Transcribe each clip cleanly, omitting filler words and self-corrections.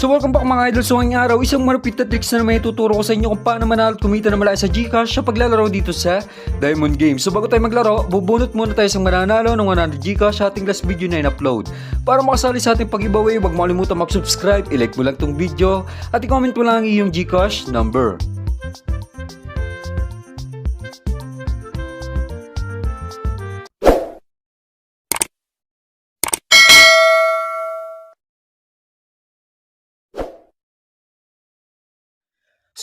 So welcome back mga idol. So ngayong araw, isang malupit na tricks na may tuturo ko sa inyo kung paano manalo at kumita na malaki sa GCash sa paglalaro dito sa Diamond Game. So bago tayo maglaro, bubunot muna tayo sa mananalo ng 100 GCash sa ating last video na in-upload. Para makasali sa ating pag-giveaway, huwag mo kalimutan mag-subscribe, i-like mo lang tong video at i-comment mo lang ang iyong GCash number.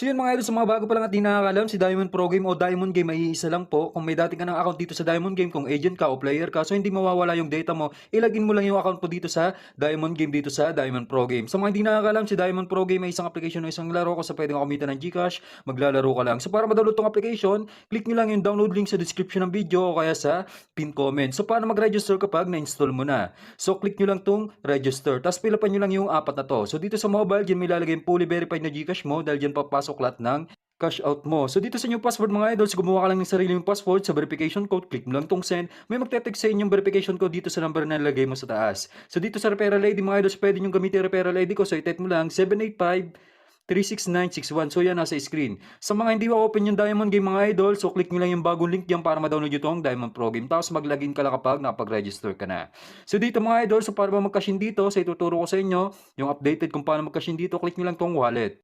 So yun mga idol, sa mga bago pa lang at di nakakalam, si Diamond Pro Game o Diamond Game ay isa lang po. Kung may dati ka ng account dito sa Diamond Game, kung agent ka o player ka, so hindi mawawala yung data mo, ilagin mo lang yung account mo dito sa Diamond Game, dito sa Diamond Pro Game. Sa mga hindi nakakalam, si Diamond Pro Game ay isang application o isang laro kung sa pwede ka kumita ng GCash, maglalaro ka lang. So para ma-download tong application, click nyo lang yung download link sa description ng video o kaya sa pin comment. So paano mag-register kapag na-install mo na? So click nyo lang tong register, tapos pilapan nyo lang yung apat na to. So dito sa mobile, dyan may lalagay yung fully verified na GCash mo dahil dyan papasok lahat ng cash out mo. So dito sa inyong password mga idol, so gumawa ka lang ng sarili mong password sa verification code, click mo lang tong send. May magte-text sa inyong verification code dito sa number na nilagay mo sa taas. So dito sa referral ID mga idol, so pwede nyo gamitin yung referral ID ko. So i-type mo lang 785-36961. So yan nasa screen. Sa mga hindi ma-open yung Diamond Game mga idol, so click nyo lang yung bagong link diyan para ma-download nyo itong Diamond Pro Game. Tapos mag-login ka lang kapag nakapag-register ka na. So dito mga idol, so para ba mag-cash in dito, so ituturo ko sa inyo yung updated kung paano mag-cash in dito. Click nyo lang tong wallet.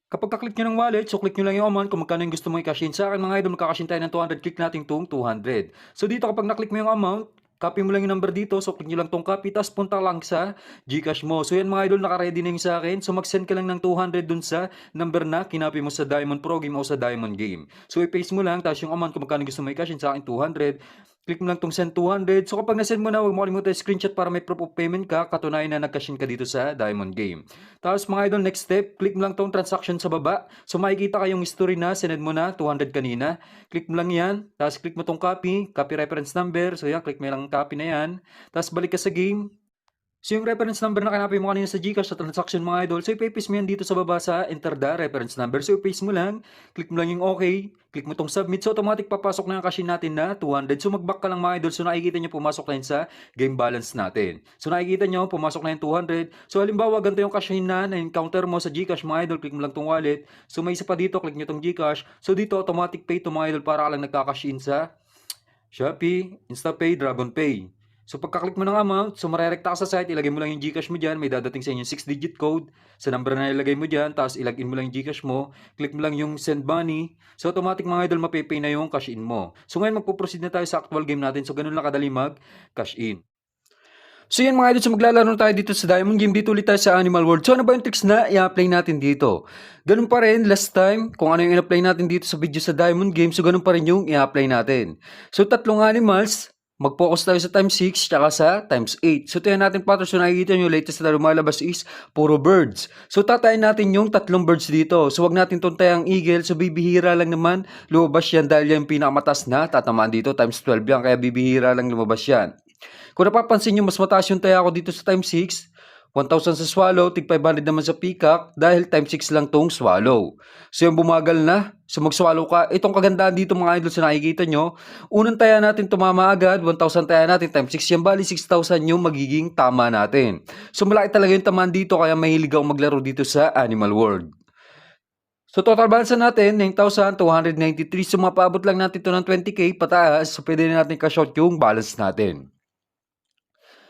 Kapag ka-click nyo ng wallet, so click nyo lang yung amount kung magkano yung gusto mong i-cash in. Sa akin mga idol, magka-cash in tayo ng 200, click natin itong 200. So dito kapag na-click mo yung amount, copy mo lang yung number dito, so click nyo lang tong copy, tapos punta lang sa GCash mo. So yan mga idol, naka-ready na yung sa akin. So mag-send ka lang ng 200 dun sa number na kinopy mo sa Diamond Pro Game o sa Diamond Game. So i-paste mo lang, tapos yung amount kung magkano gusto mo i-cash in, sa akin 200. Click mo lang tong send 200. So kapag na-send mo na, huwag mo kalimutan screenshot para may proof of payment ka, katunayan na nag-cash in ka dito sa Diamond Game. Tapos mga idol, next step, click mo lang tong transaction sa baba. So makikita kayong history na sinend mo na 200 kanina. Click mo lang yan. Tapos click mo tong copy reference number. So yan, click mo lang copy na yan. Tapos balik ka sa game. So yung reference number na kinapay mo kanina sa GCash sa transaction mga idol, so ipapaste mo yan dito sa baba sa enter the reference number. So ipaste mo lang, click mo lang yung okay, click mo tong submit, so automatic papasok na yung cash in natin na 200. So mag-back ka lang mga idol, so nakikita nyo pumasok na yun sa game balance natin. So nakikita nyo pumasok na yung 200. So halimbawa ganito yung cash in na encounter mo sa GCash mga idol, click mo lang tong wallet. So may isa pa dito, click nyo tong GCash. So dito automatic pay to mga idol para ka lang nagka-cash in sa Shopee, InstaPay, DragonPay. So pagka-click mo ng amount, so marerekta ka sa site, ilagay mo lang yung GCash mo dyan, may dadating sa inyo 6-digit code sa number na ilagay mo dyan, tapos ilagin mo lang yung GCash mo, click mo lang yung send money, so automatic mga idol mapipay na yung cash in mo. So ngayon magpo-proceed na tayo sa actual game natin, so ganun lang kadali mag-cash in. So yan mga idol, so maglalaro tayo dito sa Diamond Game, dito ulit tayo sa Animal World. So ano ba yung tricks na i-apply natin dito? Ganun pa rin last time, kung ano yung i-apply natin dito sa video sa Diamond Game, so ganun pa rin yung i-apply natin. So tatlong animals, mag-focus tayo sa times 6 tsaka sa times 8. So tingnan natin patterns, so nakikita nyo latest na lumalabas is puro birds. So tatayin natin yung tatlong birds dito. So wag natin tuntay ang eagle, so bibihira lang naman lumabas yan dahil yung pinakamatas na tatamaan dito times 12 yan, kaya bibihira lang lumabas yan. Kung napapansin nyo, mas mataas yung taya ko dito sa times 6. 1,000 sa swallow, tig 500 naman sa peacock dahil times 6 lang tong swallow. So yung bumagal na, so mag-swallow ka. Itong kagandahan dito mga idol, so nakikita nyo, unang taya natin tumama agad, 1,000 taya natin times 6 yan, bali 6,000 yung magiging tama natin. So malaki talaga yung tamaan dito, kaya mahilig akong maglaro dito sa Animal World. So total balance natin, 9,293. So mapaabot lang natin ito ng 20k pataas, so pwede na natin cash out yung balance natin.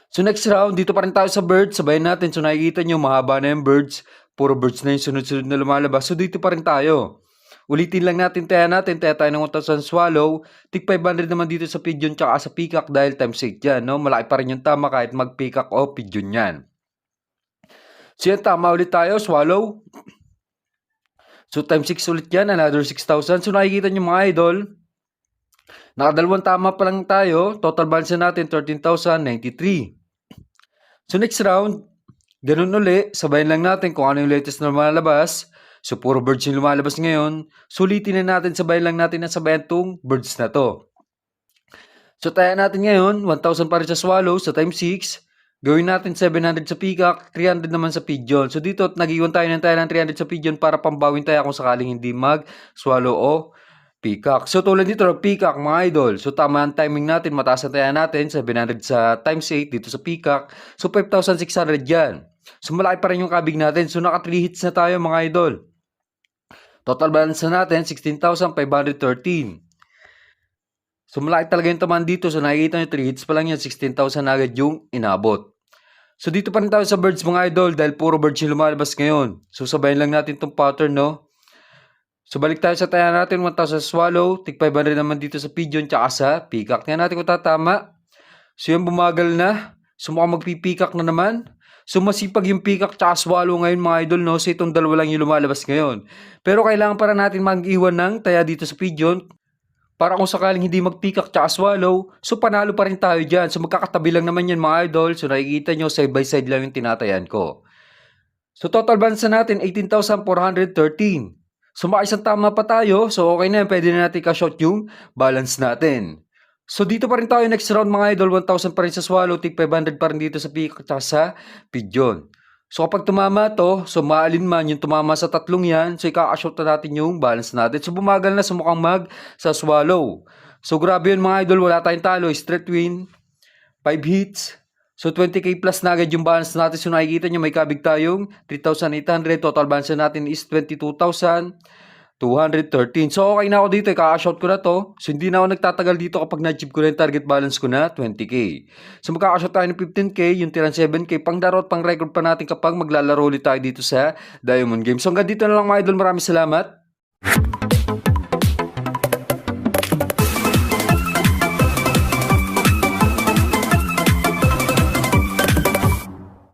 So next round, dito pa rin tayo sa birds, sabayan natin. So nakikita nyo, mahaba na yung birds. Puro birds na yung sunod-sunod na lumalabas. So dito pa rin tayo. Ulitin lang natin, taya tayo ng 1,000 swallow. Tig 500 naman dito sa pigeon tsaka sa peacock dahil times 8 yan. No? Malaki pa rin yung tama kahit mag-peacock o pigeon yan. So yan, tama ulit tayo, swallow. So times 6 ulit yan, another 6,000. So nakikita nyo mga idol, nakadalawang tama pa lang tayo. Total balance natin, 13,093. So next round, ganun uli, sabayan lang natin kung ano yung latest na lumalabas. So puro birds yung lumalabas ngayon. Sulitin na natin, sabayan lang natin na sabayan tong birds na to. So taya natin ngayon, 1,000 pa rin sa swallow, sa times 6. Gawin natin 700 sa peacock, 300 naman sa pigeon. So dito, nag-iwan tayo ng 300 sa pigeon para pambawin tayo kung sakaling hindi mag-swallow o peacock. So tulad dito, peacock mga idol. So tama ang timing natin, mataas ang taya natin, 700 sa times 8 dito sa peacock. So 5,600 yan. So malaki pa rin yung kabig natin. So naka 3 hits na tayo mga idol. Total balance na natin 16,513. So malaki talaga yung tamaan dito. So nakikita nyo 3 hits pa lang yan, 16,000 na agad yung inabot. So dito pa rin tayo sa birds mga idol dahil puro birds yung lumalabas ngayon. So sabayin lang natin itong pattern, no? So balik tayo sa taya natin, 1,000 swallow, tig 500 naman dito sa pigeon tsaka sa peacock. Tingnan natin kung tatama. So yan bumagal na. So mukhang magpipikak na naman. So masipag yung peacock tsaka swallow ngayon mga idol, no? So itong dalawa lang yung lumalabas ngayon. Pero kailangan para natin mag-iwan ng taya dito sa pigeon para kung sakaling hindi mag-peacock tsaka swallow, so panalo pa rin tayo dyan. So magkakatabi lang naman yan mga idol. So nakikita nyo, side by side lang yung tinatayan ko. So total balance na natin, 18,413. So makaisang tama pa tayo. So okay na yan, pwede na natin ka-shot yung balance natin. So dito pa rin tayo next round mga idol, 1,000 pa rin sa swallow, tig 500 pa rin dito sa peacock tsaka sa pigeon. So kapag tumama to, so maalin man yung tumama sa tatlong yan, so ikaka-shot na natin yung balance natin. So bumagal na, so mukhang sa swallow. So grabe yun mga idol, wala tayong talo, straight win, 5 hits. So 20k plus na agad yung balance natin. So nakikita nyo may kabig tayong 3,800, total balance natin is 22,213. So okay na ako dito, ikaka-shot ko na to. So hindi na ako nagtatagal dito kapag na-achieve ko na yung target balance ko na 20k. So magkaka-shot tayo ng 15k, yung tirang 7k, pang daro at pang record pa natin kapag maglalaro ulit tayo dito sa Diamond Game. So hanggang dito na lang mga idol, maraming salamat.